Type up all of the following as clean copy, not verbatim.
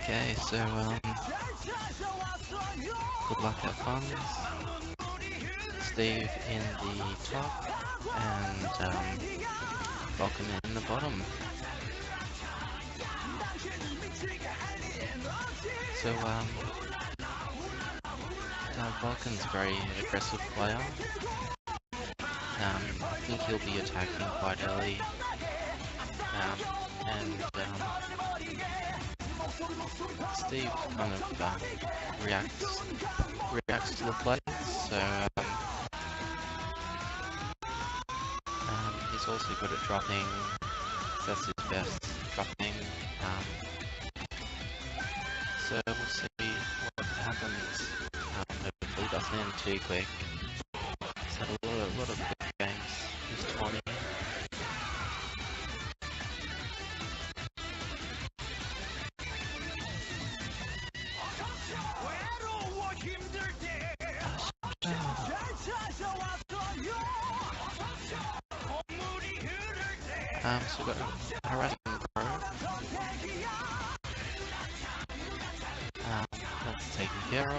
Okay, so good luck, have fun. Steve in the top and Vulcan in the bottom. So Vulcan's a very aggressive player. I think he'll be attacking quite early, and Steve kind of reacts to the play. So he's also good at dropping. That's his best, dropping. So we'll see what happens. Hopefully he doesn't end too quick. He's had a lot of quick games. He's 20. So we've got a harassing pro. That's taken care of.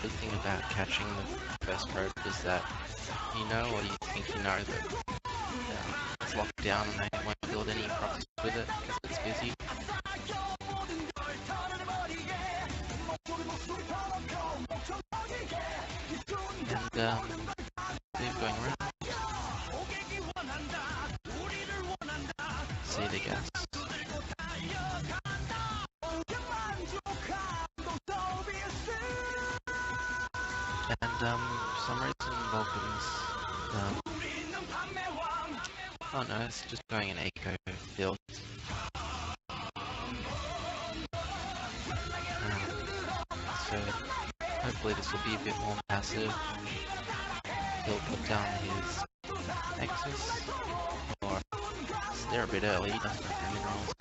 The thing about catching the first probe is that you know, or you think you know, that it's locked down and they won't build any profits with it because it's busy. And Steve going around. See the gas. And for some reason Vulcan's oh no, it's just going in eco field. So hopefully this will be a bit more passive. He'll put down his Nexus, or they're a bit early, he doesn't have the minerals.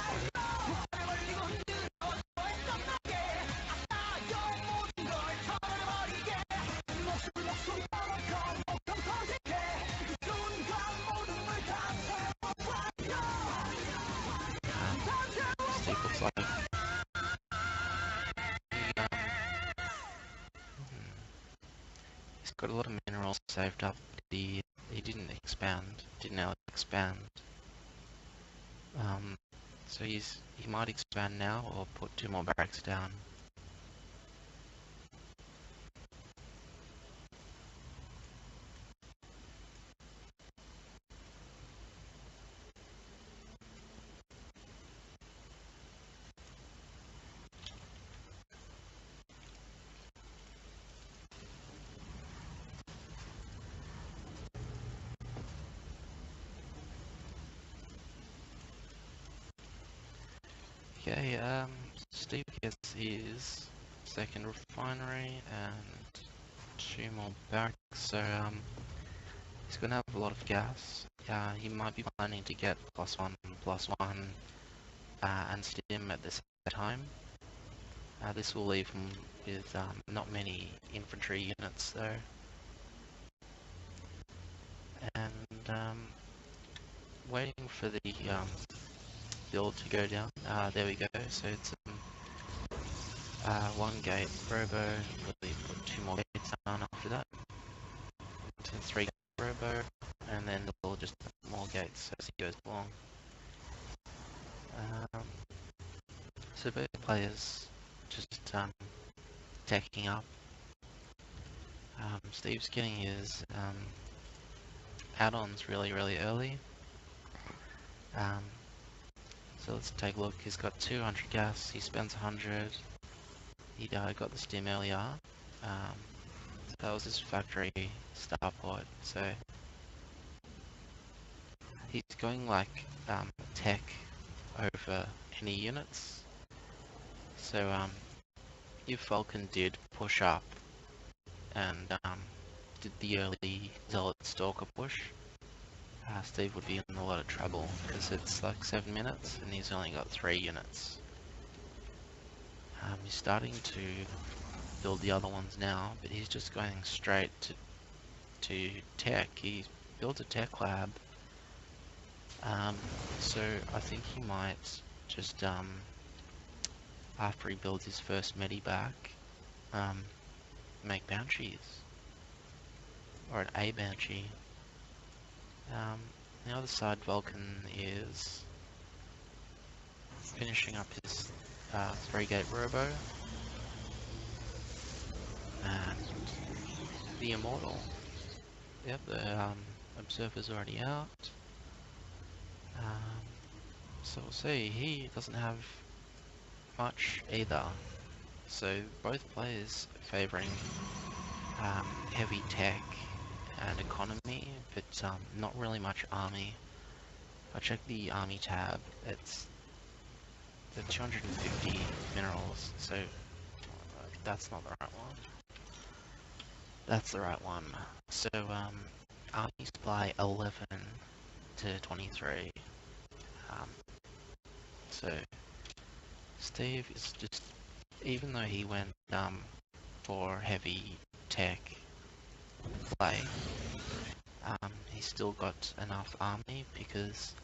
Steve looks like he's got a lot of minerals saved up. He didn't now expand. So he might expand now or put 2 more barracks down. Okay, Steve gets his second refinery and 2 more barracks, so he's gonna have a lot of gas. He might be planning to get +1/+1 and stim at the same time. This will leave him with not many infantry units though. And waiting for the build to go down. There we go. So it's 1 gate Robo. We'll put 2 more gates down after that. So 3 Robo, and then we'll just put more gates as he goes along. So both players just teching up. Steve's getting his add-ons really early. So let's take a look. He's got 200 gas, he spends 100. He got the stim earlier. So that was his factory starport. So he's going like tech over any units. So if Vulcan did push up and did the early Zealot Stalker push, Steve would be in a lot of trouble because it's like 7 minutes and he's only got 3 units. He's starting to build the other ones now, but he's just going straight to tech. He built a tech lab, so I think he might just after he builds his first medivac, make banshees or an A banshee. The other side, Vulcan is finishing up his 3-gate robo and the Immortal. Yep, the Observer's already out. So we'll see. He doesn't have much either. So both players favouring heavy tech and economy, but not really much army. I checked the army tab. It's the 250 minerals. So that's not the right one. That's the right one. So army supply 11 to 23. So Steve is just, even though he went for heavy tech play, he's still got enough army because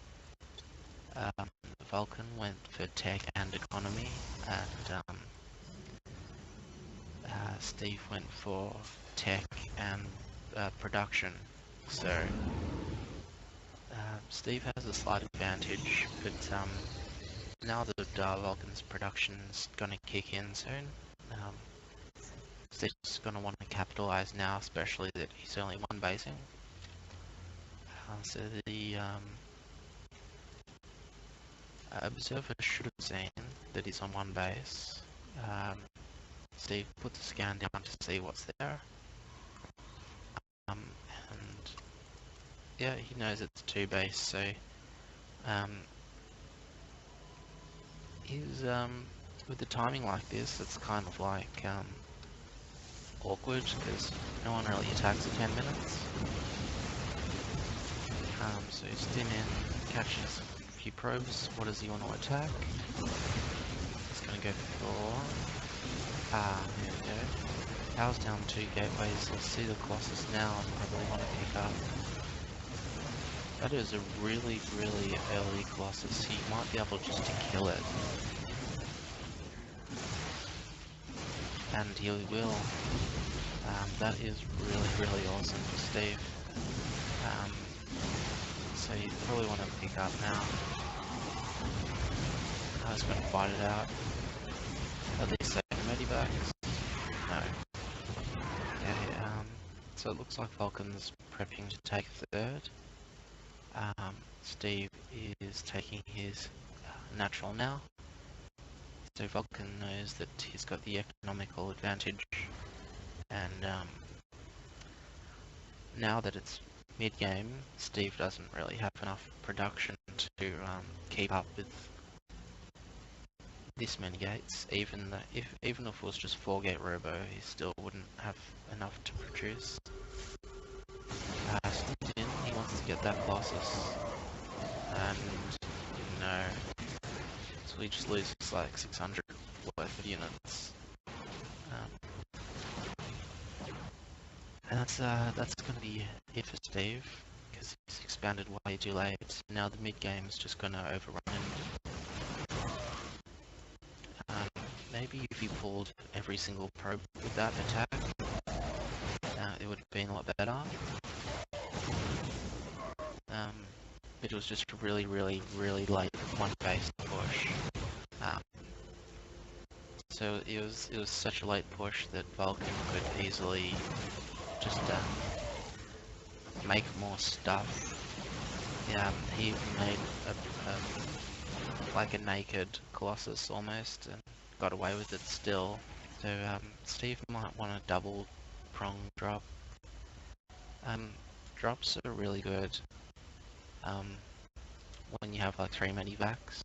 Vulcan went for tech and economy, and Steve went for tech and production. So Steve has a slight advantage, but now that Vulcan's production's gonna kick in soon, Steve's gonna want to capitalize now, especially that he's only one basing. So the Observer should have seen that he's on one base. Steve put the scan down to see what's there. And yeah, he knows it's 2 base, so he's with the timing like this, it's kind of like awkward because no one really attacks at 10 minutes. So Stim in, catches a few probes. What does he want to attack? He's going to go for... here we go. Power's down 2 gateways. Let's see the Colossus now. I really want to pick up. That is a really, really early Colossus. He might be able just to kill it. And he will. That is really, really awesome for Steve. So you probably want to pick up now. I was going to fight it out. At least save medivacs. No. Okay, so it looks like Vulcan's prepping to take 3rd. Steve is taking his natural now. So Vulcan knows that he's got the economical advantage, and now that it's mid-game, Steve doesn't really have enough production to keep up with this many gates. Even if it was just 4-gate robo, he still wouldn't have enough to produce. Steve's in, he wants to get that Colossus, and no, so he just loses like 600 worth of units. And that's going to be it for Steve, because he's expanded way too late. Now the mid game is just going to overrun him. Maybe if he pulled every single probe with that attack, it would have been a lot better. But it was just a really, really, really late one base push. So it was such a late push that Vulcan could easily just make more stuff. He even made like a naked Colossus almost, and got away with it still. So Steve might want a double prong drop. Drops are really good when you have like 3 medivacs,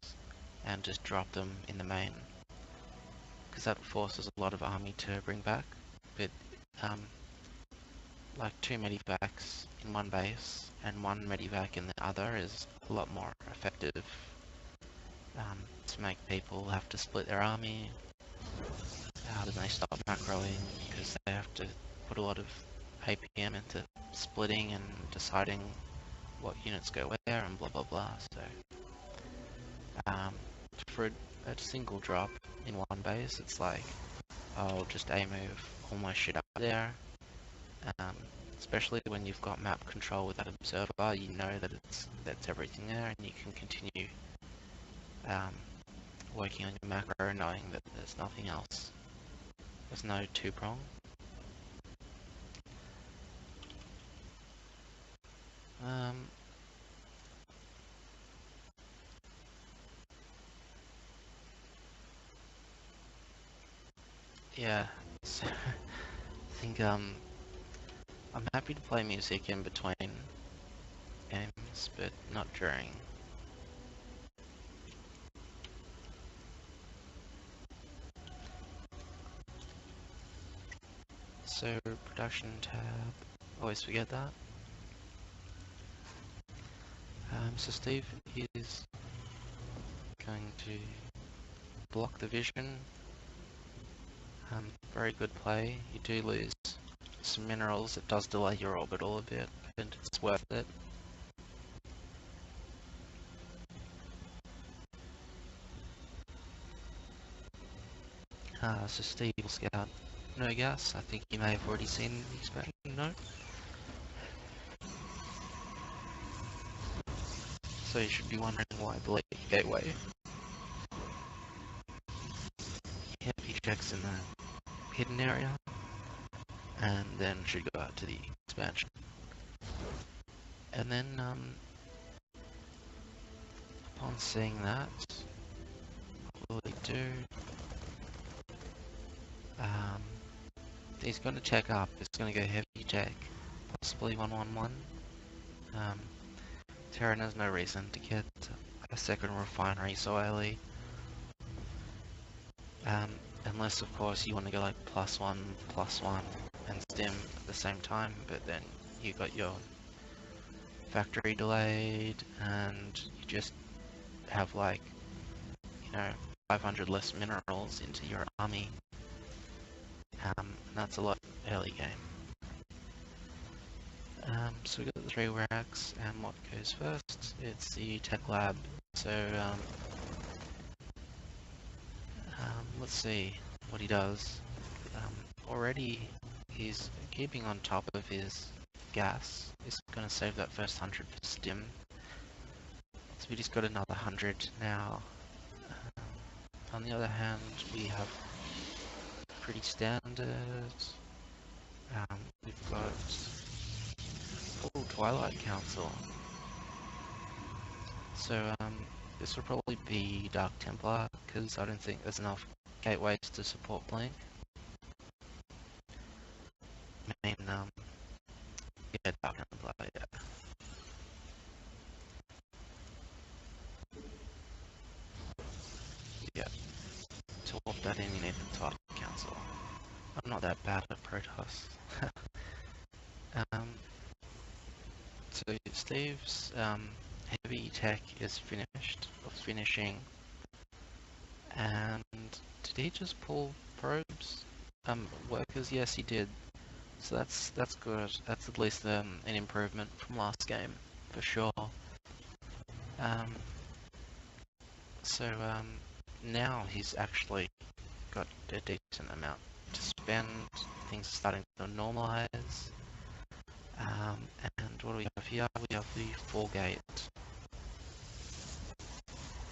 and just drop them in the main, because that forces a lot of army to bring back. But like 2 medivacs in one base and 1 medivac in the other is a lot more effective to make people have to split their army. Then they stop macroing because they have to put a lot of APM into splitting and deciding what units go where and blah blah blah. So for a single drop in one base, it's like, I'll just A-move all my shit up there. Especially when you've got map control with that observer, you know that that's everything there, and you can continue working on your macro knowing that there's nothing else. There's no two-prong. Yeah, so I think I'm happy to play music in between games, but not during. So production tab, always forget that. So Steve is going to block the vision. Very good play. You do lose some minerals. It does delay your orbital a bit, and it's worth it. So Steve will scout no gas. I think you may have already seen the expansion. No. So you should be wondering why Blake Gateway. Yep, he checks in the hidden area, and then should go out to the expansion. And then, upon seeing that, what will he do? He's going to check up. He's going to go heavy check, possibly 111. Terran has no reason to get a second refinery so early. Unless, of course, you want to go like +1, +1, and stim at the same time, but then you got your factory delayed, and you just have like, 500 less minerals into your army. That's a lot early game. So we got the 3 racks, and what goes first? It's the tech lab. So let's see what he does. Already he's keeping on top of his gas. He's going to save that first 100 for stim. So we just got another 100 now. On the other hand, we have pretty standard. We've got Twilight Council. So this will probably be Dark Templar, because I don't think there's enough gateways to support Blink. I mean, yeah, Dark Templar, yeah. Yeah. To warp that in, you need the Twilight Council. I'm not that bad at Protoss. So Steve's heavy tech is finished, or finishing. And did he just pull probes? Workers? Yes, he did. So that's good. That's at least an improvement from last game, for sure. So now he's actually got a decent amount to spend. Things are starting to normalize. And what do we have here? We have the 4-gate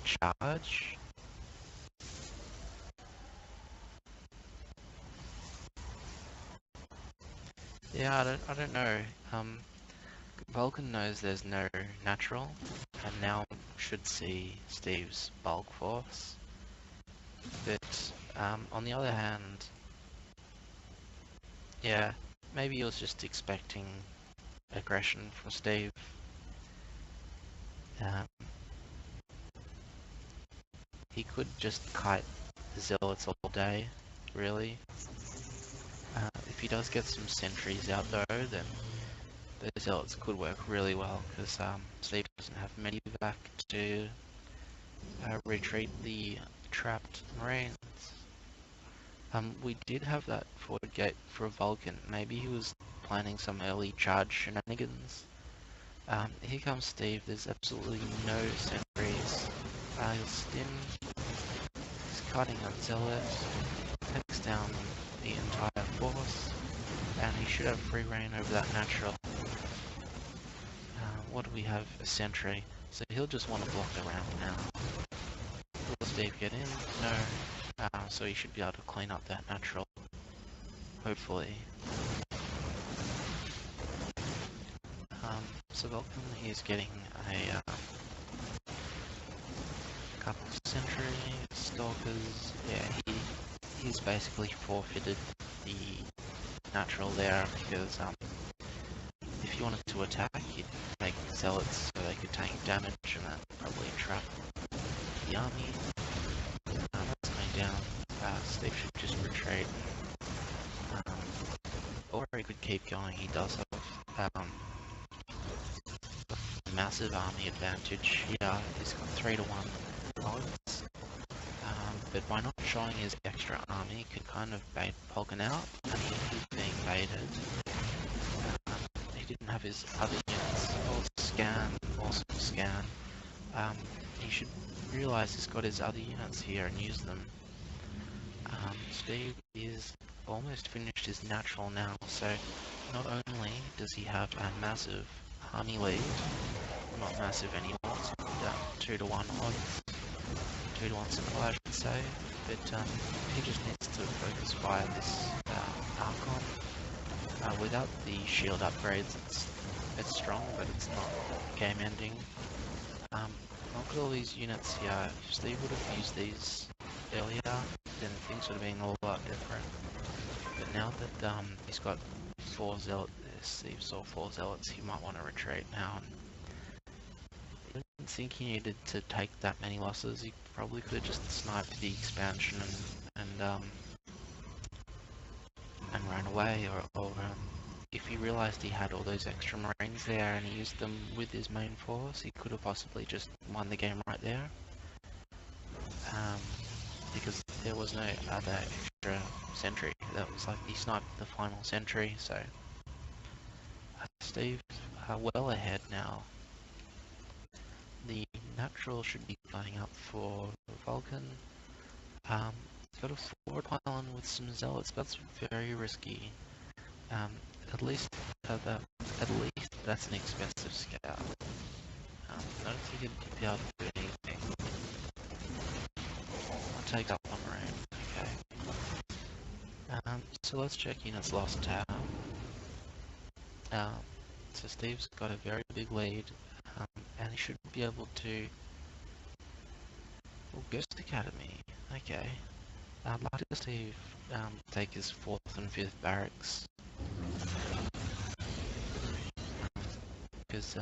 charge. Yeah, I don't know. Vulcan knows there's no natural, and now should see Steve's bulk force. But on the other hand, yeah, maybe he was just expecting aggression from Steve. He could just kite the zealots all day, really. If he does get some sentries out though, then the zealots could work really well, because Steve doesn't have medivac to retreat the trapped marines. We did have that forward gate for Vulcan. Maybe he was planning some early charge shenanigans. Here comes Steve. There's absolutely no sentries. He'll stim cutting a zealot, takes down the entire force, and he should have free reign over that natural. What do we have? A sentry. So he'll just want to block the ramp now. Will Steve get in? No. So he should be able to clean up that natural. Hopefully. So Vulcan is getting a couple of sentry stalkers. Yeah, he's basically forfeited the natural there because if you wanted to attack, you'd make zealots so they could take damage and then probably trap the army. That's going down. Steve should just retreat. Or he could keep going. He does have a massive army advantage here. He's got 3-1 odds. But by not showing his extra army, he can kind of bait Vulcan out, and he's being baited. He didn't have his other units. Awesome scan. He should realise he's got his other units here and use them. Steve is almost finished his natural now, so not only does he have a massive army lead, not massive anymore, it's 2-1 odds, 2-1 supply I should say, but he just needs to focus fire this Archon. Without the shield upgrades it's strong, but it's not game ending. Look at all these units here. If Steve would have used these earlier, then things would have been a lot different. But now that he's got 4 zealots, Steve saw 4 zealots, he might want to retreat now. I didn't think he needed to take that many losses. He probably could have just sniped the expansion and ran away, or if he realised he had all those extra marines there and he used them with his main force, he could have possibly just won the game right there. Because there was no other extra sentry. That was like he sniped the final sentry, so Steve well ahead now. The natural should be going up for Vulcan. Got a forward pylon with some zealots, but that's very risky. At least that's an expensive scout. I don't think he'd be able to do anything. I'll take up one marine. Okay. So let's check units lost tab. So Steve's got a very big lead, and he should be able to. Oh, Ghost Academy. Okay. I'd like to Steve take his 4th and 5th barracks. Because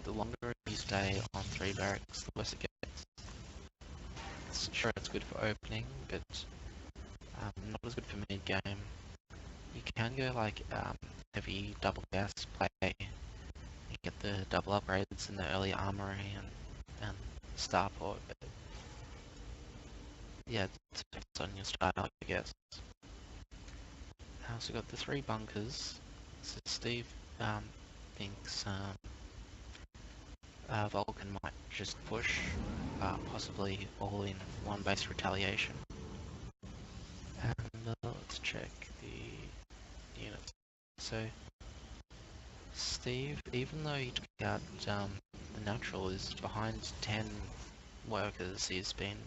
the longer you stay on 3 barracks, the worse it gets. Sure, it's good for opening, but not as good for mid-game. You can go like heavy double gas play. You get the double upgrades in the early armory and starport, but yeah, it depends on your style, I guess. So we've got the 3 bunkers. So Steve thinks Vulcan might just push, possibly all in one base retaliation. And let's check the units. So Steve, even though he took out the natural, is behind 10 workers. He's been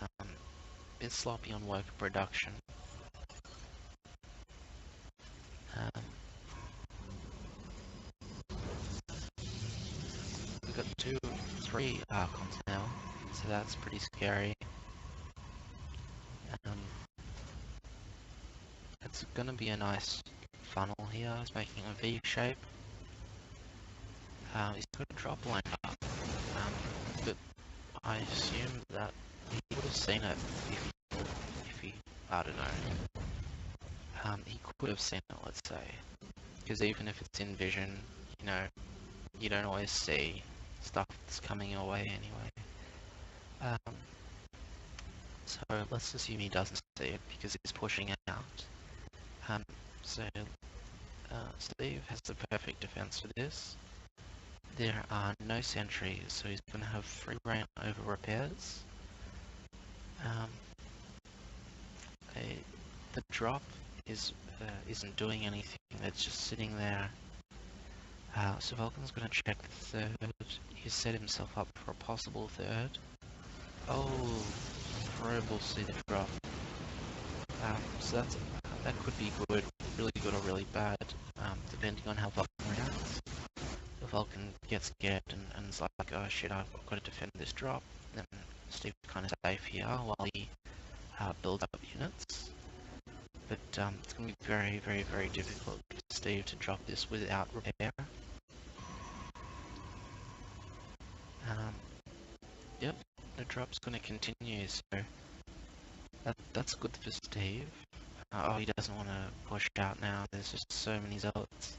a bit sloppy on worker production. We've got 3 Archons now, so that's pretty scary. It's gonna be a nice funnel here. He's making a V shape. He's got a drop line up, but I assume that he would have seen it if he I don't know. He could have seen it, let's say, because even if it's in vision, you know, you don't always see stuff that's coming your way anyway. So let's assume he doesn't see it because he's pushing out. So Steve has the perfect defense for this. There are no sentries, so he's going to have free reign over repairs. drop isn't doing anything. It's just sitting there. So Vulcan's going to check the third. He's set himself up for a possible third. Oh, probe will see the drop. So that could be good, really good or really bad, depending on how Vulcan reacts. If Vulcan gets scared and is like, oh shit, I've got to defend this drop, then Steve's kind of safe here while he builds up units. But it's going to be very, very, very difficult for Steve to drop this without repair. Yep, the drop's going to continue, so that's good for Steve. Oh, he doesn't want to push out now. There's just so many zealots.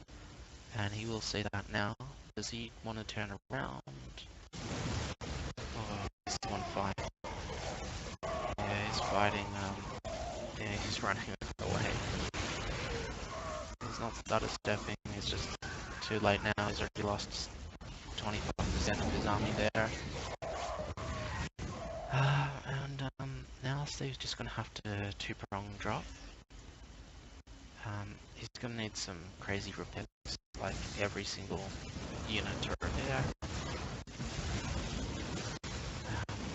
And he will see that now. Does he want to turn around? Oh, he's on fire. Yeah, he's fighting. Yeah, he's running away. He's not started stepping. He's just too late now. He's already lost 25% of his army there. And now Steve's just going to have to two-prong drop. He's going to need some crazy repairs, like every single unit to repair.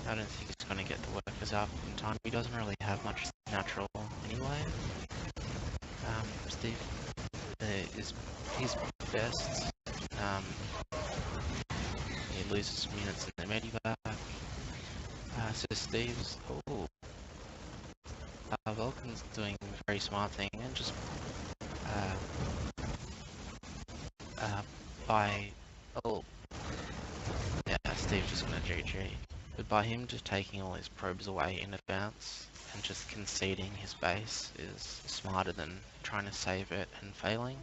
I don't think he's going to get the workers up in time. He doesn't really have much natural anyway. Steve is his best. He loses some units in the medevac. So Steve's... Oh. Vulcan's doing a very smart thing and just by... Oh. Yeah, Steve's just gonna GG. But by him just taking all his probes away in advance and just conceding his base is smarter than trying to save it and failing.